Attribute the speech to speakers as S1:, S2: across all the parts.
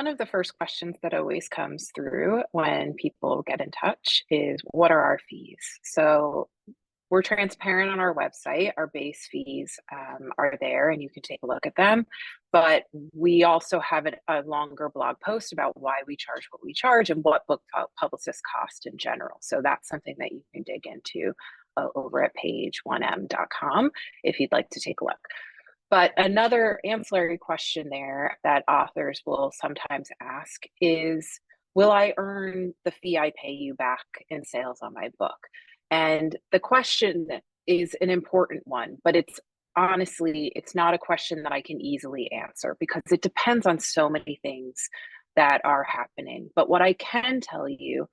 S1: one of the first questions that always comes through when people get in touch is, what are our fees? So we're transparent on our website. Our base fees are there and you can take a look at them. But we also have a longer blog post about why we charge what we charge and what book publicists cost in general. So that's something that you can dig into over at page1m.com if you'd like to take a look. But another ancillary question there that authors will sometimes ask is, will I earn the fee I pay you back in sales on my book? And the question is an important one, but it's not a question that I can easily answer because it depends on so many things that are happening. But what I can tell you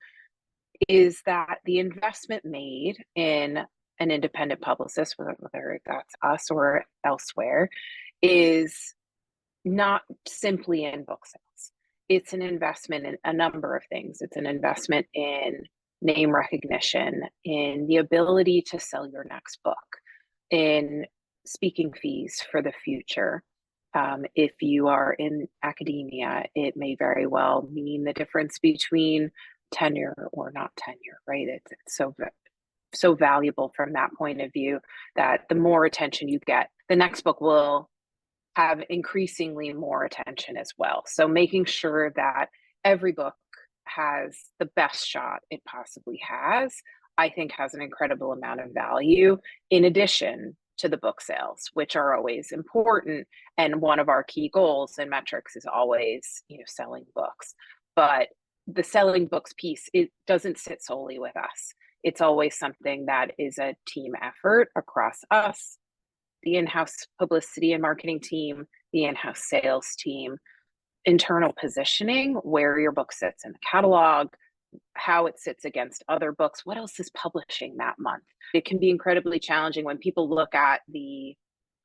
S1: is that the investment made in an independent publicist, whether that's us or elsewhere, is not simply in book sales. It's an investment in a number of things. It's an investment in name recognition, in the ability to sell your next book, in speaking fees for the future. If you are in academia, it may very well mean the difference between tenure or not tenure, right? It's so valuable from that point of view that the more attention you get, the next book will have increasingly more attention as well. So making sure that every book has the best shot it possibly has, I think has an incredible amount of value in addition to the book sales, which are always important. And one of our key goals and metrics is always, selling books. But the selling books piece, it doesn't sit solely with us. It's always something that is a team effort across us, the in-house publicity and marketing team, the in-house sales team, internal positioning, where your book sits in the catalog, how it sits against other books, what else is publishing that month. It can be incredibly challenging when people look at the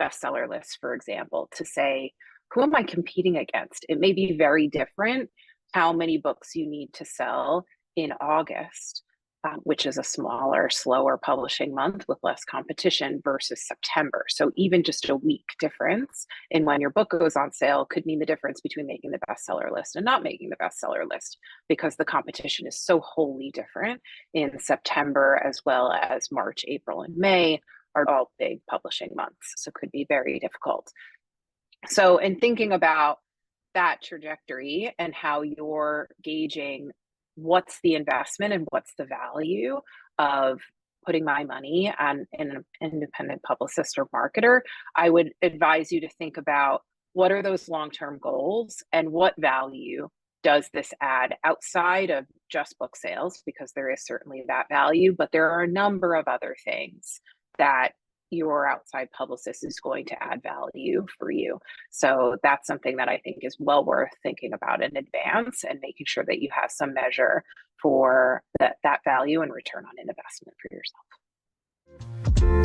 S1: bestseller list, for example, to say, who am I competing against? It may be very different how many books you need to sell in August, which is a smaller, slower publishing month with less competition, versus September. So even just a week difference in when your book goes on sale could mean the difference between making the bestseller list and not making the bestseller list, because the competition is so wholly different in September, as well as March, April, and May are all big publishing months. So it could be very difficult. So in thinking about that trajectory and how you're gauging what's the investment and what's the value of putting my money on an independent publicist or marketer, I would advise you to think about what are those long-term goals and what value does this add outside of just book sales, because there is certainly that value, but there are a number of other things that your outside publicist is going to add value for you. So that's something that I think is well worth thinking about in advance and making sure that you have some measure for that value and return on investment for yourself.